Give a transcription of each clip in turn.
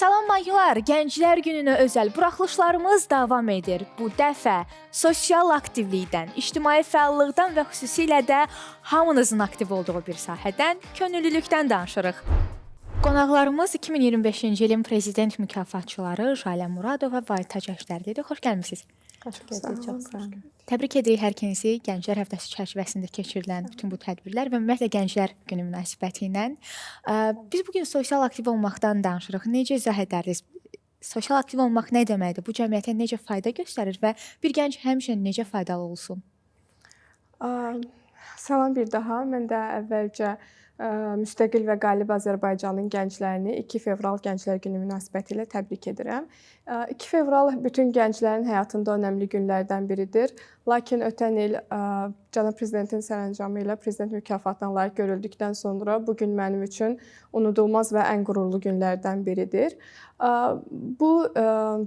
Salam maylar, Gənclər Gününə özəl buraxılışlarımız davam edir. Bu dəfə sosial aktivlikdən, ictimai fəallıqdan və xüsusilə də hamınızın aktiv olduğu bir sahədən, könüllülükdən danışırıq. Qonaqlarımız 2025-ci ilin prezident mükafatçıları Jalə Muradova və Aytac Əjdərlidir. Xoş gəlmisiniz. Xoş gəldik, çox sağ olun. Təbrik edirik hər ikinizi Gənclər Həftəsi çərçivəsində keçirilən bütün bu tədbirlər və ümumiyyətlə Gənclər Günü münasibəti ilə. Biz bu gün sosial aktiv olmaqdan danışırıq. Necə izah edərdiniz? Sosial aktiv olmaq nə deməkdir? Bu cəmiyyətə necə fayda göstərir və bir gənc həmişə necə faydalı olsun? Salam bir daha. Mən də əvvəlcə müstəqil və qalib Azərbaycanın gənclərini 2 fevral Gənclər Günü münasibəti ilə təbrik edirəm. 2 fevral bütün gənclərin həyatında önəmli günlərdən biridir. Lakin ötən il cənab prezidentin sərəncamı ilə prezident mükafatına layiq görüldükdən sonra bu gün mənim üçün unudulmaz və ən qürurlu günlərdən biridir. Bu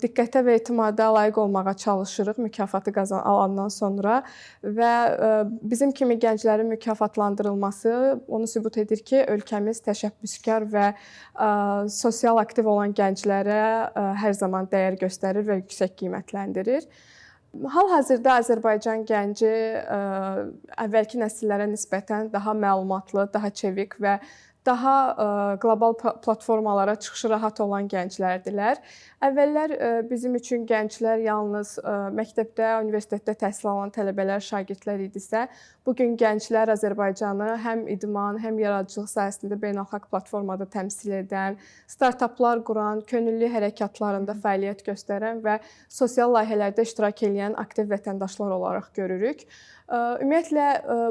diqqətə və etimada layiq olmağa çalışırıq mükafatı alandan sonra və bizim kimi gənclərin mükafatlandırılması onu sübut edir ki, ölkəmiz təşəbbüskar və sosial aktiv olan gənclərə hər zaman dəyər göstərir və yüksək qiymətləndirir. Hal-hazırda Azərbaycan gənci əvvəlki nəsillərə nisbətən daha məlumatlı, daha çevik və daha qlobal platformalara çıxışı rahat olan gənclərdilər. Əvvəllər bizim üçün gənclər yalnız məktəbdə, universitetdə təhsil alan tələbələr, şagirdlər idisə, bu gün gənclər Azərbaycanı həm idman, həm yaradıcılıq sahəsində beynəlxalq platformada təmsil edən, startaplar quran, könüllü hərəkatlarında fəaliyyət göstərən və sosial layihələrdə iştirak edən aktiv vətəndaşlar olaraq görürük. Ümumiyyətlə,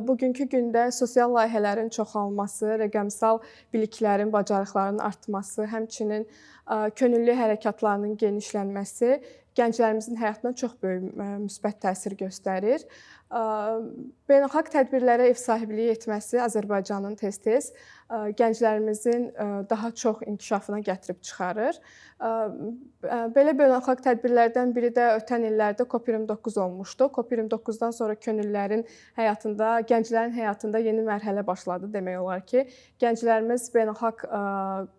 bugünkü gündə sosial layihələrin çoxalması, rəqəmsal biliklərin, bacarıqların artması, həmçinin könüllü hərəkatlarının genişlənməsi gənclərimizin həyatına çox böyük müsbət təsir göstərir. Beynəlxalq tədbirlərə ev sahibliyi etməsi Azərbaycanın tez-tez gənclərimizin daha çox inkişafına gətirib çıxarır. Belə beynəlxalq tədbirlərdən biri də ötən illərdə COP29 olmuşdu. COP29-dan sonra könüllülərin həyatında, gənclərin həyatında yeni mərhələ başladı demək olar ki, gənclərimiz beynəlxalq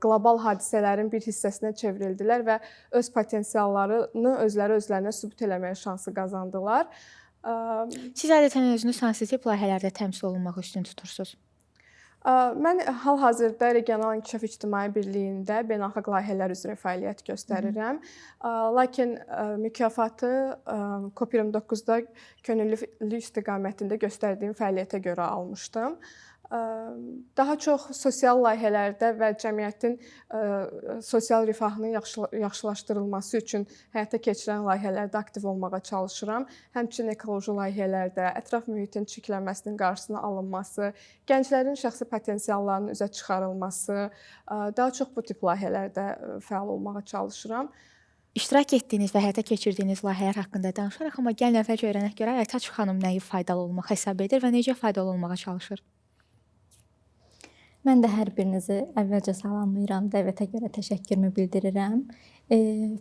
qlobal hadisələrin bir hissəsinə çevrildilər və öz potensiallarını özlərinə sübut eləməyə şansı qazandılar. Siz adətən özünüz hansı tip layihələrdə təmsil olunmağı üstün tutursunuz? Mən hal-hazırda Regional İnkişaf İctimai Birliyində beynəlxalq layihələr üzrə fəaliyyət göstərirəm. Lakin mükafatı COP29-da könüllülük istiqamətində göstərdiyim fəaliyyətə görə almışdım. Daha çox sosial layihələrdə və cəmiyyətin sosial rifahının yaxşılaşdırılması üçün həyata keçirilən layihələrdə aktiv olmağa çalışıram. Həmçinin ekoloji layihələrdə ətraf mühitin çirklənməsinin qarşısının alınması, gənclərin şəxsi potensiallarının üzə çıxarılması, daha çox bu tip layihələrdə fəal olmağa çalışıram. İştirak etdiyiniz və həyata keçirdiyiniz layihələr haqqında danışaraq, amma gəlin əvvəlcə öyrənək görək Aytac xanım nəyi faydalı olmaq hesab edir və necə faydalı olmağa çalışır? Mən də hər birinizi əvvəlcə salamlayıram, dəvətə görə təşəkkürümü bildirirəm.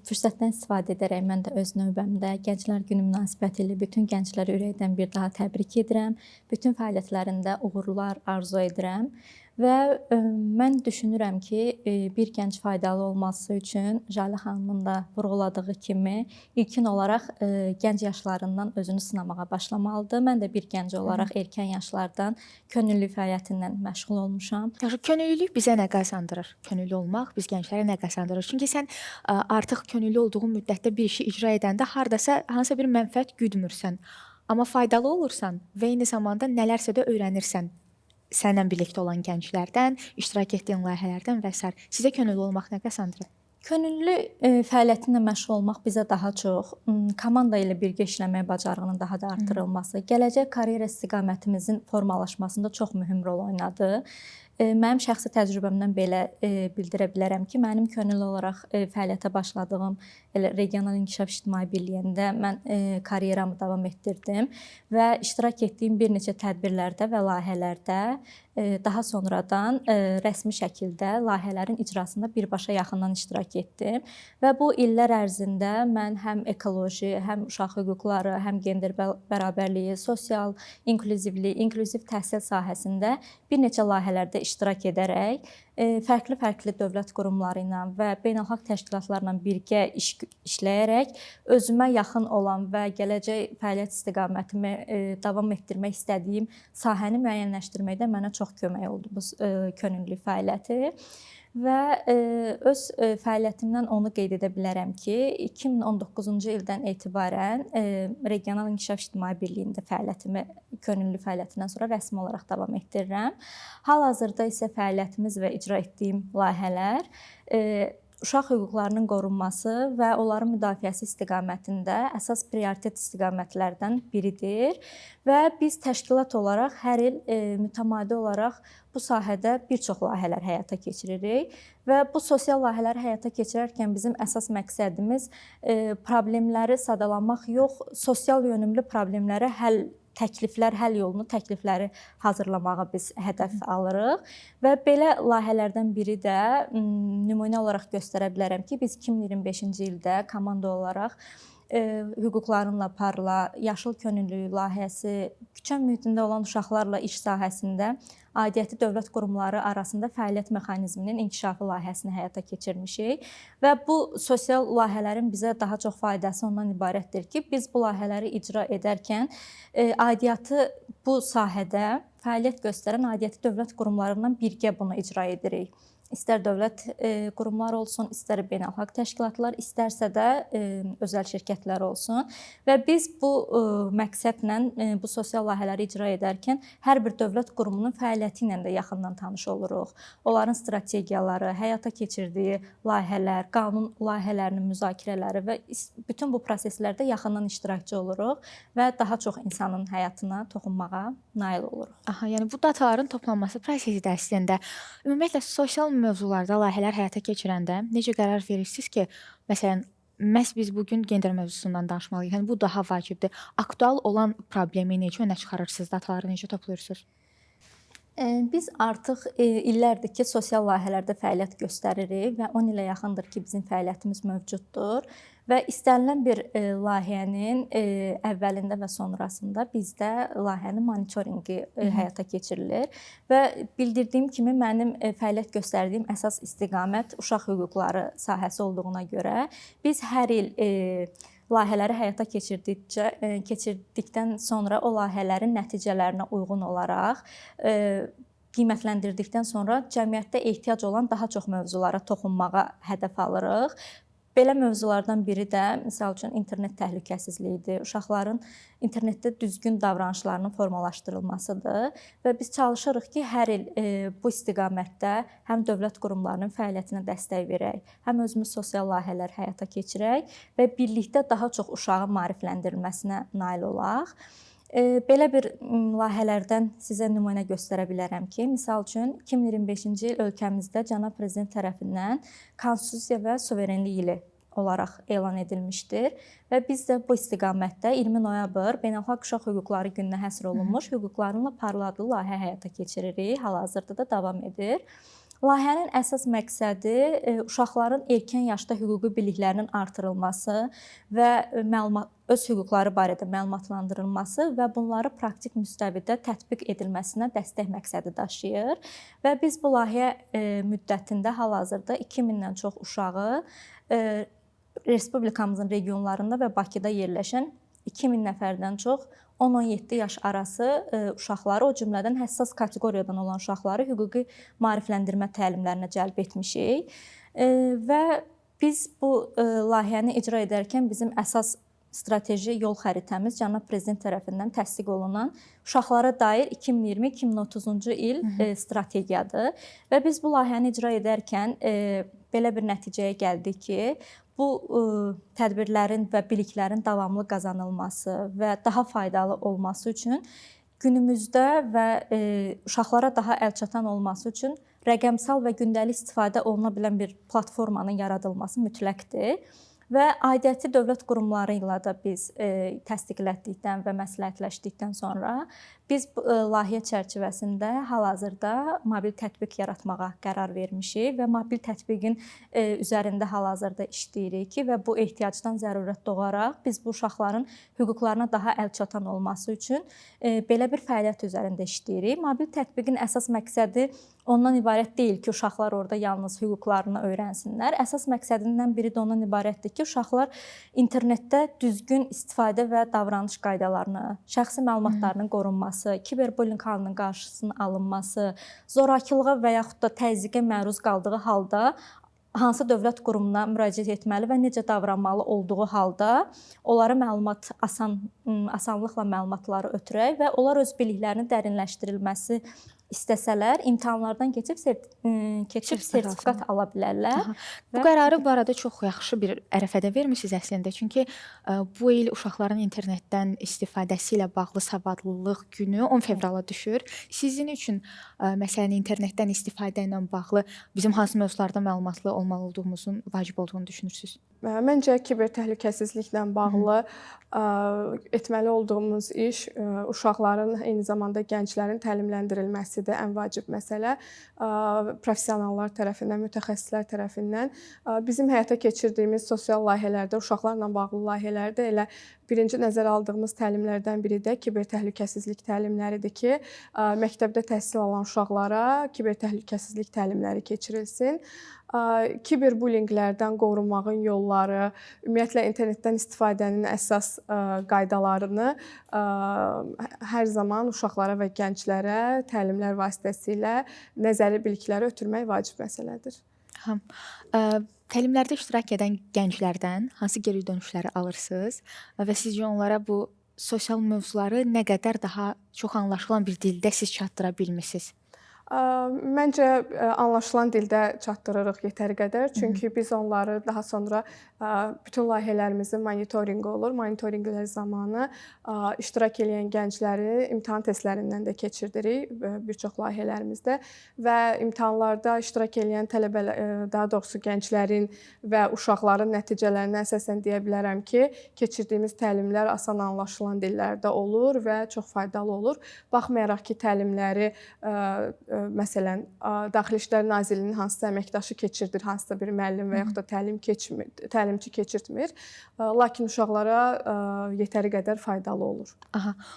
Fürsətdən istifadə edərək mən də öz növbəmdə Gənclər Günü münasibəti ilə bütün gəncləri ürəkdən bir daha təbrik edirəm. Bütün fəaliyyətlərində uğurlar arzu edirəm. Və mən düşünürəm ki, bir gənc faydalı olması üçün Jalə xanımın da vurğuladığı kimi ilkin olaraq gənc yaşlarından özünü sınamağa başlamalıdır. Mən də bir gənc olaraq erkən yaşlardan könüllü fəaliyyətindən məşğul olmuşam. Könüllülük bizə nə qazandırır? Könüllü olmaq biz gənclərə nə qazandırır? Çünki sən artıq könüllü olduğun müddətdə bir işi icra edəndə hardasa hansısa bir mənfəət güdmürsən. Amma faydalı olursan və eyni zamanda nələrsə də öyrənirsən. Səninlə birlikdə olan gənclərdən, iştirak etdiyin layihələrdən və s. Sizə könüllü olmaq nə qazandırır? Könüllü fəaliyyətinlə məşğul olmaq bizə daha çox komanda ilə birgə işləmək bacarığının daha da artırılması, gələcək karyera istiqamətimizin formalaşmasında çox mühüm rol oynadı. Mənim şəxsi təcrübəmdən belə bildirə bilərəm ki, mənim könüllü olaraq fəaliyyətə başladığım Regional İnkişaf İctimai Birliyində mən karyeramı davam etdirdim və iştirak etdiyim bir neçə tədbirlərdə və layihələrdə daha sonradan rəsmi şəkildə layihələrin icrasında birbaşa yaxından iştirak etdim və bu illər ərzində mən həm ekoloji, həm uşaq hüquqları, həm gender bərabərliyi, sosial inklüzivlik, inklüziv təhsil sahəsində bir neçə layihələrdə iştirak edərək fərqli-fərqli dövlət qurumları ilə və beynəlxalq təşkilatlarla birgə işləyərək özümə yaxın olan və gələcək fəaliyyət istiqamətimi davam etdirmək istədiyim sahəni müəyyənləşdirməkdə mənə çox kömək oldu bu könüllülük fəaliyyəti. Və öz fəaliyyətimdən onu qeyd edə bilərəm ki, 2019-cu ildən etibarən Regional İnkişaf İctimai Birliyində fəaliyyətimi könüllü fəaliyyətindən sonra rəsmi olaraq davam etdirirəm. Hal-hazırda isə fəaliyyətimiz və icra etdiyim layihələr uşaq hüquqlarının qorunması və onların müdafiəsi istiqamətində əsas prioritet istiqamətlərdən biridir və biz təşkilat olaraq hər il mütəmadi olaraq bu sahədə bir çox layihələr həyata keçiririk və bu sosial layihələri həyata keçirərkən bizim əsas məqsədimiz problemləri sadalamaq yox, sosial yönümlü problemlərə həll yolunu, təklifləri hazırlamağı biz hədəf alırıq və belə layihələrdən biri də nümunə olaraq göstərə bilərəm ki, biz 2025-ci ildə komanda olaraq hüquqlarınla parla, yaşıl könüllülük layihəsi, küçə mühitində olan uşaqlarla iş sahəsində aidiyyəti dövlət qurumları arasında fəaliyyət mexanizminin inkişafı layihəsini həyata keçirmişik və bu sosial layihələrin bizə daha çox faydası ondan ibarətdir ki, biz bu layihələri icra edərkən aidiyyatı bu sahədə fəaliyyət göstərən aidiyyəti dövlət qurumlarından birgə bunu icra edirik. İstər dövlət qurumları olsun, istər beynəlxalq təşkilatlar, istərsə də özəl şirkətlər olsun və biz bu məqsədlə bu sosial layihələri icra edərkən hər bir dövlət qurumunun fəaliyyəti ilə də yaxından tanış oluruq. Onların strategiyaları, həyata keçirdiyi layihələr, qanun layihələrinin müzakirələri və bütün bu proseslərdə yaxından iştirakçı oluruq və daha çox insanın həyatına toxunmağa nail oluruq. Aha, yəni bu dataların toplanması prosesi də əslində ümumiyyətlə sosial mövzularda layihələr həyata keçirəndə necə qərar verirsiniz ki, məsələn, məhz biz bugün gender mövzusundan danışmalıyıq. Yəni bu daha vacibdir. Aktual olan problemi necə önə çıxarırsınız, dataları necə toplayırsınız? Biz artıq illərdir ki, sosial layihələrdə fəaliyyət göstəririk və 10 ilə yaxındır ki, bizim fəaliyyətimiz mövcuddur və istənilən bir layihənin əvvəlində və sonrasında bizdə layihənin monitorinqi həyata keçirilir və bildirdiyim kimi mənim fəaliyyət göstərdiyim əsas istiqamət uşaq hüquqları sahəsi olduğuna görə biz hər il layihələri həyata keçirdikdən sonra o layihələrin nəticələrinə uyğun olaraq qiymətləndirdikdən sonra cəmiyyətdə ehtiyac olan daha çox mövzulara toxunmağa hədəf alırıq. Belə mövzulardan biri də, misal üçün, internet təhlükəsizliyidir, uşaqların internetdə düzgün davranışlarının formalaşdırılmasıdır və biz çalışırıq ki, hər il bu istiqamətdə həm dövlət qurumlarının fəaliyyətinə dəstək verək, həm özümüz sosial layihələr həyata keçirək və birlikdə daha çox uşağın maarifləndirilməsinə nail olaq. Belə bir layihələrdən sizə nümunə göstərə bilərəm ki, misal üçün 2025-ci il ölkəmizdə cənab prezident tərəfindən Konstitusiya və suverenlik ili olaraq elan edilmişdir və biz də bu istiqamətdə 20 noyabr Beynəlxalq Uşaq Hüquqları gününə həsr olunmuş hüquqlarınla parla adlı layihə həyata keçiririk. Hal-hazırda da davam edir. Layihənin əsas məqsədi uşaqların erkən yaşda hüquqi biliklərinin artırılması və öz hüquqları barədə məlumatlandırılması və bunları praktik müstəvidə tətbiq edilməsinə dəstək məqsədi daşıyır. Və biz bu layihə müddətində hal-hazırda 2000-dən çox uşağı Respublikamızın regionlarında və Bakıda yerləşən 2000 nəfərdən çox 10-17 yaş arası uşaqları, o cümlədən həssas kateqoriyadan olan uşaqları hüquqi maarifləndirmə təlimlərinə cəlb etmişik. Və biz bu layihəni icra edərkən bizim əsas strateji yol xəritəmiz cənab prezident tərəfindən təsdiq olunan uşaqlara dair 2020-2030-cu il strategiyadır və biz bu layihəni icra edərkən belə bir nəticəyə gəldik ki, bu tədbirlərin və biliklərin davamlı qazanılması və daha faydalı olması üçün günümüzdə və uşaqlara daha əlçatan olması üçün rəqəmsal və gündəlik istifadə oluna bilən bir platformanın yaradılması mütləqdir. Və aidiyyəti dövlət qurumları ilə də biz təsdiqlətdikdən və məsləhətləşdikdən sonra Biz layihə çərçivəsində hal-hazırda mobil tətbiq yaratmağa qərar vermişik və mobil tətbiqin üzərində hal-hazırda işləyirik ki, və bu ehtiyacdan zərurət doğaraq biz bu uşaqların hüquqlarına daha əlçatan olması üçün belə bir fəaliyyət üzərində işləyirik. Mobil tətbiqin əsas məqsədi ondan ibarət deyil ki, uşaqlar orada yalnız hüquqlarını öyrənsinlər. Əsas məqsədindən biri də ondan ibarətdir ki, uşaqlar internetdə düzgün istifadə və davranış qaydalarını, şəxsi məlumatlarının qorunması, kiberbullying halının qarşısının alınması, zorakılığa və yaxud da təzyiqə məruz qaldığı halda hansı dövlət qurumuna müraciət etməli və necə davranmalı olduğu halda onlara asanlıqla məlumatları ötürək və onlar öz biliklərinin dərinləşdirilməsi istəsələr imtahanlardan keçib sertifikat ala bilərlər. Bu qərarı bu arada çox yaxşı bir ərəfədə vermisiniz əslində. Çünki bu il uşaqların internetdən istifadəsi ilə bağlı savadlılıq günü 10 fevrala düşür. Sizin üçün məsələn internetdən istifadə ilə bağlı bizim hansı mövzularda məlumatlı olmalı olduğumuzun vacib olduğunu düşünürsüz? Məncə kiber təhlükəsizliklə bağlı etməli olduğumuz iş uşaqların, eyni zamanda gənclərin təlimləndirilməsidir. Ən vacib məsələ professionallar tərəfindən, mütəxəssislər tərəfindən bizim həyata keçirdiyimiz sosial layihələrdə, uşaqlarla bağlı layihələrdə elə birinci nəzərə aldığımız təlimlərdən biri də kiber təhlükəsizlik təlimləridir ki, məktəbdə təhsil alan uşaqlara kiber təhlükəsizlik təlimləri keçirilsin. Kiberbullyinglərdən qorunmağın yolları, ümumiyyətlə internetdən istifadənin əsas qaydalarını hər zaman uşaqlara və gənclərə təlimlər vasitəsilə nəzəri bilikləri ötürmək vacib məsələdir. Təlimlərdə iştirak edən gənclərdən hansı geri dönüşləri alırsınız və sizcə onlara bu sosial mövzuları nə qədər daha çox anlaşılan bir dildə siz çatdıra bilmisiniz? Məncə anlaşılan dildə çatdırırıq yetəri qədər. Çünki biz onları daha sonra bütün layihələrimizin monitorinqi olur. Monitorinqlər zamanı iştirak edən gəncləri imtahan testlərindən də keçirdirik bir çox layihələrimizdə və imtahanlarda iştirak edən tələbələr, daha doğrusu gənclərin və uşaqların nəticələrinə əsasən deyə bilərəm ki, keçirdiyimiz təlimlər asan anlaşılan dillərdə olur və çox faydalı olur. Baxmayaraq ki, təlimləri məsələn, Daxili İşlər Nazirliyinin hansısa əməkdaşı keçirdir, hansısa bir müəllim və yaxud da təlimçi keçirtmir. Lakin uşaqlara yetəri qədər faydalı olur.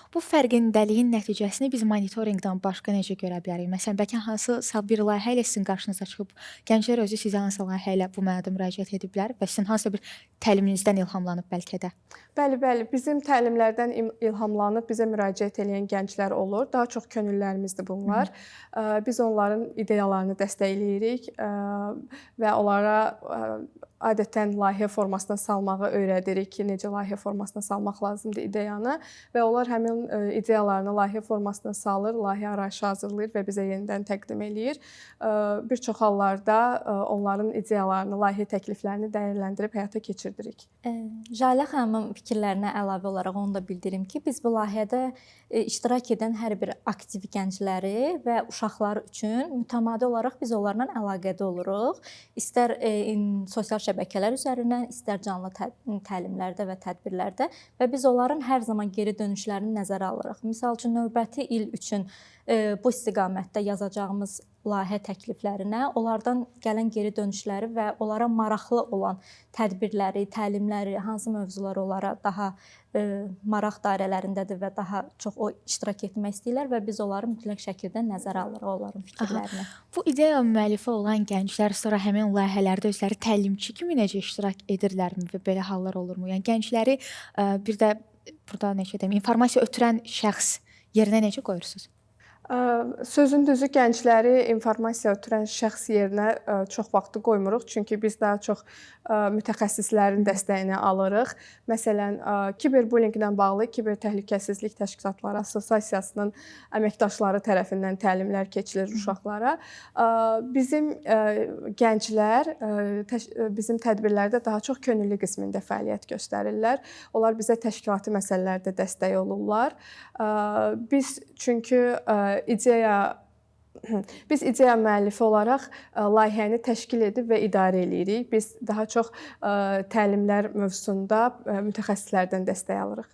Bu fərqindəliyin nəticəsini biz monitorinqdən başqa necə görə bilərik? Məsələn, bəlkə hansısa bir layihə ilə sizin qarşınıza çıxıb, gənclər özü sizə hansı layihə ilə bu mənada müraciət ediblər və sizin hansısa bir təliminizdən ilhamlanıb bəlkə də? Bəli, bizim təlimlərdən ilhamlanıb bizə müraciət edən gənclər olur. Daha çox könüllərimizdir bunlar. Biz onların ideyalarını dəstəkləyirik və onlara adətən layihə formasına salmağı öyrədirik ki, necə layihə formasına salmaq lazımdır ideyanı və onlar həmin ideyalarını layihə formasına salır, layihə arayışı hazırlayır və bizə yenidən təqdim eləyir. Bir çox hallarda onların ideyalarını, layihə təkliflərini dəyərləndirib həyata keçirdirik. Jalə xanımın fikirlərinə əlavə olaraq onu da bildirim ki, biz bu layihədə iştirak edən hər bir aktiv gəncləri və uşaqlar üçün mütəmadi olaraq biz onlarla əlaqədə oluruq. İstər sosial şəbəkələr üzərindən, istər canlı təlimlərdə və tədbirlərdə və biz onların hər zaman geri dönüşlərini nəzərə alırıq. Misal üçün, növbəti il üçün bu istiqamətdə yazacağımız layihə təkliflərinə, onlardan gələn geri dönüşləri və onlara maraqlı olan tədbirləri, təlimləri, hansı mövzular onlara daha maraq dairələrindədir və daha çox o iştirak etmək istəyirlər və biz onları mütləq şəkildə nəzərə alırıq onların fikirlərini. Bu ideya müəllifi olan gənclər sonra həmin layihələrdə özləri təlimçi kimi necə iştirak edirlərmi və belə hallar olurmu? Yəni gəncləri bir də burada necə deyim, informasiya ötürən şəxs yerinə necə qoyursunuz? Sözün düzü gəncləri informasiya ötürən şəxs yerinə çox vaxtı qoymuruq. Çünki biz daha çox mütəxəssislərin dəstəyini alırıq. Məsələn, kiberbullyinglə bağlı Kiber Təhlükəsizlik Təşkilatları Assosiasiyasının əməkdaşları tərəfindən təlimlər keçirilir uşaqlara. Bizim gənclər bizim tədbirlərdə daha çox könüllü qismində fəaliyyət göstərirlər. Onlar bizə təşkilati məsələlərdə dəstək olurlar. Biz çünki Biz ideya müəllifi olaraq layihəni təşkil edib və idarə edirik. Biz daha çox təlimlər mövzusunda mütəxəssislərdən dəstək alırıq.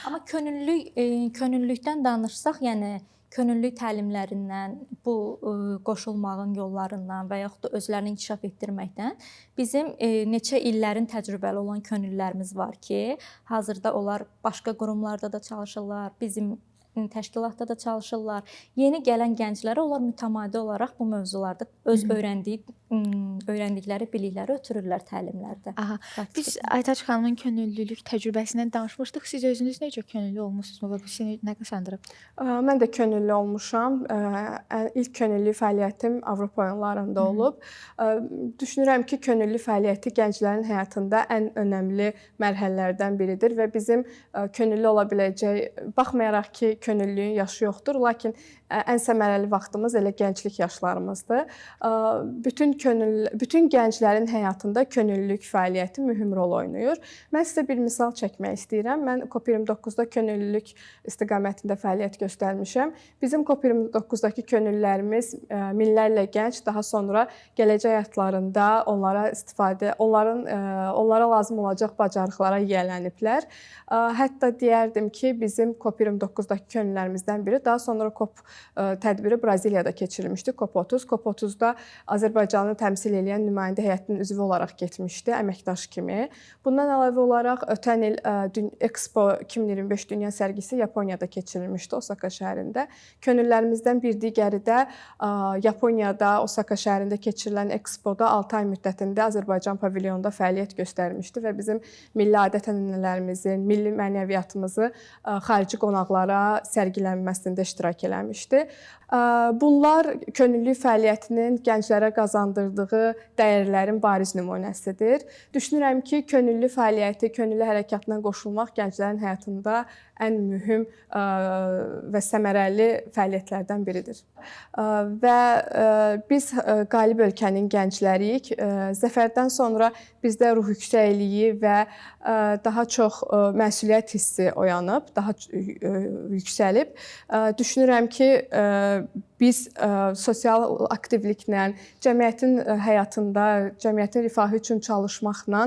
Amma könüllülükdən danışsaq, yəni könüllülük təlimlərindən, bu qoşulmağın yollarından və yaxud da özlərini inkişaf etdirməkdən bizim neçə illərin təcrübəli olan könüllülərimiz var ki, hazırda onlar başqa qurumlarda da çalışırlar, bizim təşkilatda da çalışırlar. Yeni gələn gənclərə onlar mütəmadi olaraq bu mövzularda öz öyrəndikləri bilikləri ötürürlər təlimlərdə. Aha. Biz Aytaç xanımın könüllülük təcrübəsindən danışmışdıq. Siz özünüz necə könüllü olmusunuz və bu sizi nə qısandırıb? Mən də könüllü olmuşam. İlk könüllülük fəaliyyətim Avropa oyunlarında olub. Düşünürəm ki, könüllü fəaliyyəti gənclərin həyatında ən önəmli mərhələlərdən biridir və bizim könüllü ola biləcək, baxmayaraq ki, könüllülüyün yaşı yoxdur, lakin ən səmərəli vaxtımız elə gənclik yaşlarımızdır. Bütün gənclərin həyatında könüllülük fəaliyyəti mühüm rol oynayır. Mən sizə bir misal çəkmək istəyirəm. Mən COP29-da könüllülük istiqamətində fəaliyyət göstərmişəm. Bizim COP29-dakı könüllülərimiz minlərlə gənc daha sonra gələcək həyatlarında onlara lazım olacaq bacarıqlara yiyələniblər. Hətta deyərdim ki, bizim COP29-dakı könüllülərimizdən biri daha sonra COP tədbiri Braziliyada keçirilmişdi, COP30. COP30-da Azərbaycanı təmsil edən nümayəndə heyətinin üzvü olaraq getmişdi, əməkdaş kimi. Bundan əlavə olaraq ötən il Expo 2025 dünya sərgisi Yaponiyada keçirilmişdi, Osaka şəhərində. Könüllülərimizdən bir digəri də Yaponiyada, Osaka şəhərində keçirilən Expo-da 6 ay müddətində Azərbaycan pavilyonunda fəaliyyət göstərmişdi və bizim milli adət-ənənələrimizin, milli mənəviyyatımızı xarici qonaqlara sərgilənməsində iştirak eləmişdi. Bunlar könüllülük fəaliyyətinin gənclərə qazandırdığı dəyərlərin bariz nümunəsidir. Düşünürəm ki, könüllü fəaliyyəti, könüllü hərəkatına qoşulmaq gənclərin həyatında ən mühüm və səmərəli fəaliyyətlərdən biridir. Və biz qalib ölkənin gəncləriyik. Zəfərdən sonra bizdə ruh yüksəkliyi və daha çox məsuliyyət hissi oyanıb, daha yüksəlib. Düşünürəm ki, biz sosial aktivliklə, cəmiyyətin həyatında, cəmiyyətin rifahı üçün çalışmaqla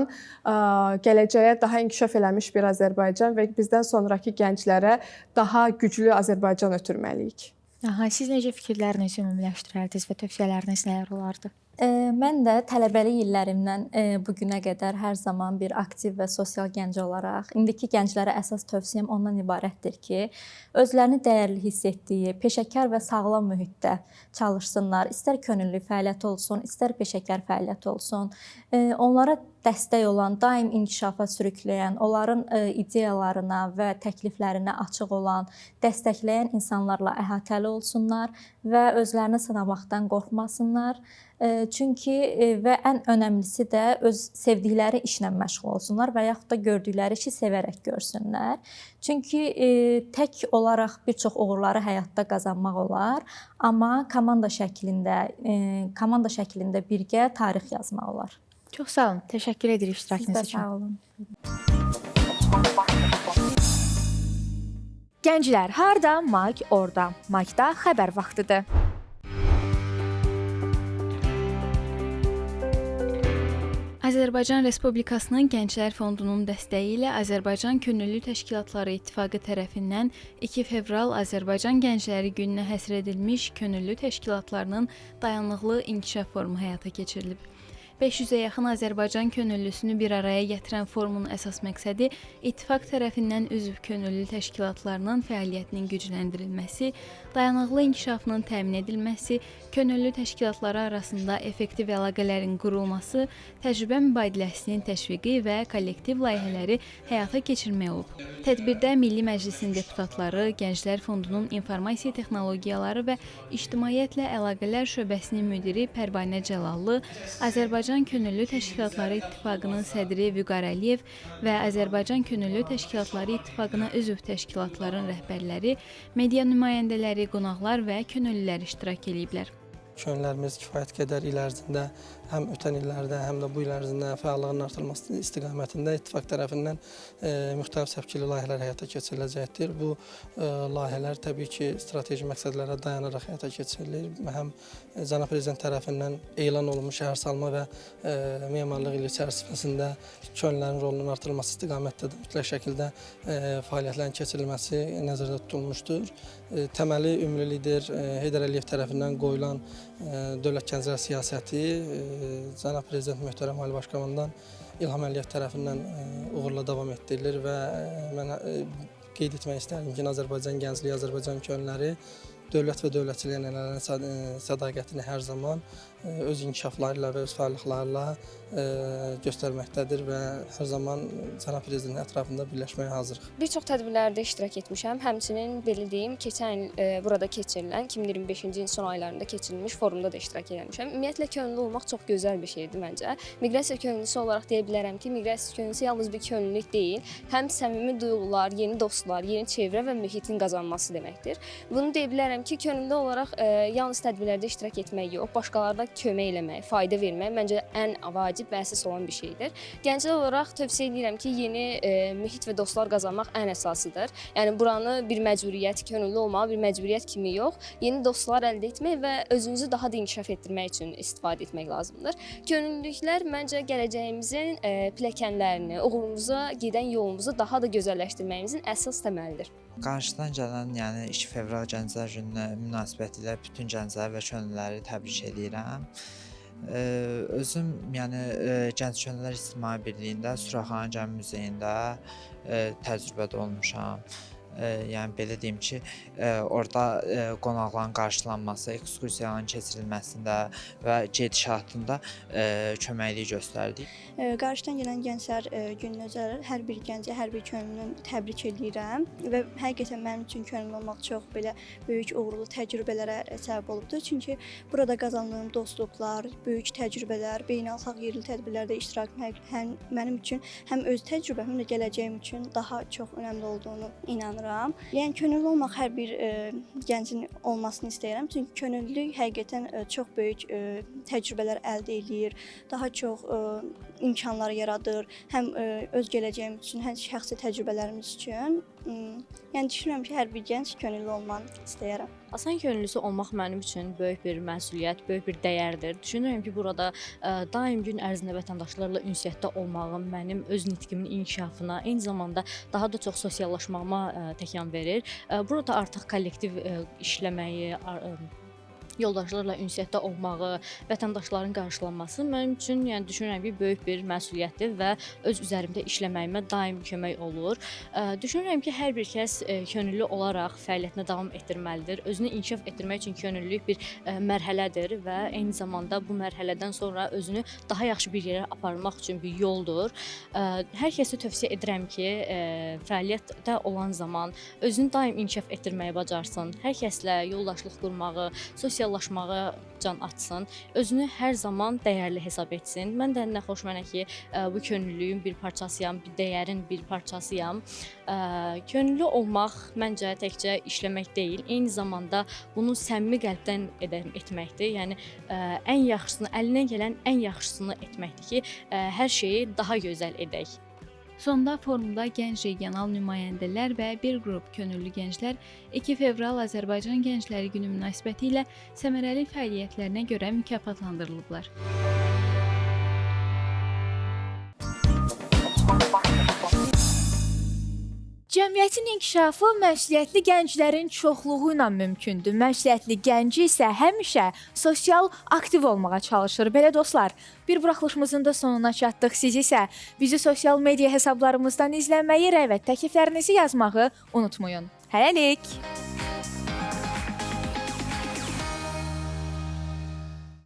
gələcəyə daha inkişaf eləmiş bir Azərbaycan və bizdən sonrakı gənclərə daha güclü Azərbaycan ötürməliyik. Aha, siz necə fikirlərinizi ümumiləşdirərdiniz və tövsiyələriniz nələr olardı? Mən də tələbəlik illərimdən bu günə qədər hər zaman bir aktiv və sosial gənc olaraq, indiki gənclərə əsas tövsiyəm ondan ibarətdir ki, özlərini dəyərli hiss etdiyi, peşəkar və sağlam mühitdə çalışsınlar. İstər könüllü fəaliyyət olsun, istər peşəkar fəaliyyət olsun. Onlara dəstək olan, daim inkişafa sürükləyən, onların ideyalarına və təkliflərinə açıq olan, dəstəkləyən insanlarla əhatəli olsunlar və özlərini sınamaqdan qorxmasınlar. Çünki və ən önəmlisi də öz sevdikləri işlə məşğul olsunlar və yaxud da gördükləri işi sevərək görsünlər. Çünki tək olaraq bir çox uğurları həyatda qazanmaq olar, amma komanda şəklində birgə tarix yazmaq olar. Çox sağ olun. Təşəkkür edirik iştirakınız üçün. Siz də sağ olun. Gənclər, harda? MAQ orada. MAQ-da xəbər vaxtıdır. Azərbaycan Respublikasının Gənclər Fondunun dəstəyi ilə Azərbaycan Könüllü Təşkilatları İttifaqı tərəfindən 2 fevral Azərbaycan Gəncləri gününə həsr edilmiş könüllü təşkilatlarının dayanıqlı inkişaf forumu həyata keçirilib. 500-ə yaxın Azərbaycan könüllüsünü bir araya gətirən forumun əsas məqsədi İttifaq tərəfindən üzv könüllü təşkilatlarının fəaliyyətinin gücləndirilməsi, dayanıqlı inkişafının təmin edilməsi, könüllü təşkilatları arasında effektiv əlaqələrin qurulması, təcrübə mübadiləsinin təşviqi və kollektiv layihələri həyata keçirmək olub. Tədbirdə Milli Məclisin deputatları, Gənclər Fondunun İnformasiya Texnologiyaları və İctimaiyyətlə Əlaqələr şöbəsinin müdiri Pərvanə Cəlallı, Azərbaycan Könüllü Təşkilatları İttifaqının sədri Vüqar Əliyev və Azərbaycan Könüllü Təşkilatları İttifaqına üzv təşkilatların rəhbərləri, media nümayəndələri, qonaqlar və könüllülər iştirak ediblər. Könüllərimiz kifayət qədər il ərzində həm ötən illərdə, həm də bu il ərzində fəallığının artırılması istiqamətində İttifaq tərəfindən müxtəlif səpkili layihələr həyata keçiriləcəkdir. Bu layihələr təbii ki, strateji məqsədlərə dayanaraq həyata keçirilir. Həm Cənab Prezident tərəfindən elan olunmuş şəhərsalma və memarlıq ili çərçivəsində könüllərin rolunun artırılması istiqamətdə də mütləq şəkildə fəaliyyətlərin keçirilməsi nəzərdə tutulmuşdur. Təməli ümumi lider Heydər Əliyev tərəfindən qoyulan dövlət gənclər siyasəti Cənab Prezident möhtərəm Ali Baş Komandan İlham Əliyev tərəfindən uğurla davam etdirilir və mən qeyd etmək istərdim ki, Azərbaycan gəncliyi, Azərbaycan könülləri dövlət və dövlətçiliyə ənənələrin sədaqətini hər zaman öz inkişafları ilə və öz fəaliyyətlərlə göstərməkdədir və hər zaman Cənab Prezidentin ətrafında birləşməyə hazırıq. Bir çox tədbirlərdə iştirak etmişəm. Həmçinin belə deyim, keçən il burada keçirilən 2025-ci ilin son aylarında keçirilmiş forumda da iştirak etmişəm. Ümumiyyətlə könüllü olmaq çox gözəl bir şeydir məncə. Miqrasiya könüllüsü olaraq deyə bilərəm ki, miqrasiya könüllüsü yalnız bir könüllülük deyil, həm səmimi duyğular, yeni dostlar, yeni çevrə və mühitin qazanması deməkdir. Bunu deyə bilərəm ki, könüllü olaraq yalnız tədbirlərdə iştirak etmək yox, başqalarına kömək eləmək, fayda vermək məncə ən vacib və əsas olan bir şeydir. Gənclər olaraq tövsiyə edirəm ki, yeni mühit və dostlar qazanmaq ən əsasıdır. Yəni buranı bir məcburiyyət, könüllü olmağı bir məcburiyyət kimi yox, yeni dostlar əldə etmək və özünüzü daha da inkişaf etdirmək üçün istifadə etmək lazımdır. Könüllülüklər məncə gələcəyimizin pilləkənlərini, uğurumuza gedən yolumuzu daha da gözəlləşdirməyimizin əsas təməlidir. Qarşıdan gələn, yəni 2 fevral Gənclər Gününə münasibətilə bütün gəncləri və könülləri təbrik edirəm. Özüm, yəni Gənc Könüllülər İctimai Birliyində Suraxanı Gəmi Muzeyində təcrübədə olmuşam. Yəni belə deyim ki, orada qonaqların qarşılanması, ekskursiyaların keçirilməsində və gedişatında köməklik göstərdik. Qarşıdan gələn Gənclər Gününə özəl hər bir gəncə, hər bir könüllünü təbrik edirəm və həqiqətən mənim üçün könüllü olmaq çox belə böyük uğurlu təcrübələrə səbəb olubdur. Çünki burada qazandığım dostluqlar, böyük təcrübələr, beynəlxalq yerli tədbirlərdə iştirakım həm mənim üçün, həm öz təcrübəm, həm də gələcəyim üçün daha çox önəmli olduğunu inanıram. Yəni könüllü olmaq hər bir gəncin olmasını istəyirəm. Çünki könüllülük həqiqətən çox böyük təcrübələr əldə eləyir, daha çox imkanlar yaradır, həm öz gələcəyim üçün, həm şəxsi təcrübələrimiz üçün. Yəni düşünürəm ki, hər bir gənc könüllü olmanı istəyirəm. Asan könüllüsü olmaq mənim üçün böyük bir məsuliyyət, böyük bir dəyərdir. Düşünürəm ki, burada daim gün ərzində vətəndaşlarla ünsiyyətdə olmağım mənim öz nitqimin inkişafına, eyni zamanda daha da çox sosiallaşmağıma təkan verir. Burada artıq kollektiv işləməyi, yoldaşlarla ünsiyyətdə olmağı, vətəndaşların qarşılanması mənim üçün, yəni düşünürəm ki, böyük bir məsuliyyətdir və öz üzərimdə işləməyimə daim kömək olur. Düşünürəm ki, hər bir kəs könüllü olaraq fəaliyyətinə davam etdirməlidir. Özünü inkişaf etdirmək üçün könüllülük bir mərhələdir və eyni zamanda bu mərhələdən sonra özünü daha yaxşı bir yerə aparmaq üçün bir yoldur. Hər kəsə tövsiyə edirəm ki, fəaliyyətdə olan zaman özünü daim inkişaf etdirməyi bacarsın. Hər kəslə yoldaşlıq qurmağı, sosiallaşmağı can açsın, özünü hər zaman dəyərli hesab etsin. Mən də nə xoş mənə ki, bu könüllülüyün bir parçasıyam, bir dəyərin bir parçasıyam. Könüllü olmaq məncə təkcə işləmək deyil, eyni zamanda bunu səmimi qəlbdən etməkdir. Yəni ən yaxşısını, əlindən gələn ən yaxşısını etməkdir ki, hər şeyi daha gözəl edək. Sonda forumda gənc regional nümayəndələr və bir qrup könüllü gənclər 2 fevral Azərbaycan Gəncləri Günü münasibətilə səmərəli fəaliyyətlərinə görə mükafatlandırılıblar. Cəmiyyətin inkişafı məsuliyyətli gənclərin çoxluğu ilə mümkündür. Məsuliyyətli gənci isə həmişə sosial aktiv olmağa çalışır. Belə dostlar, bir buraxılışımızın da sonuna çatdıq. Siz isə bizi sosial media hesablarımızdan izləməyi, rəy və təkliflərinizi yazmağı unutmayın. Hələlik!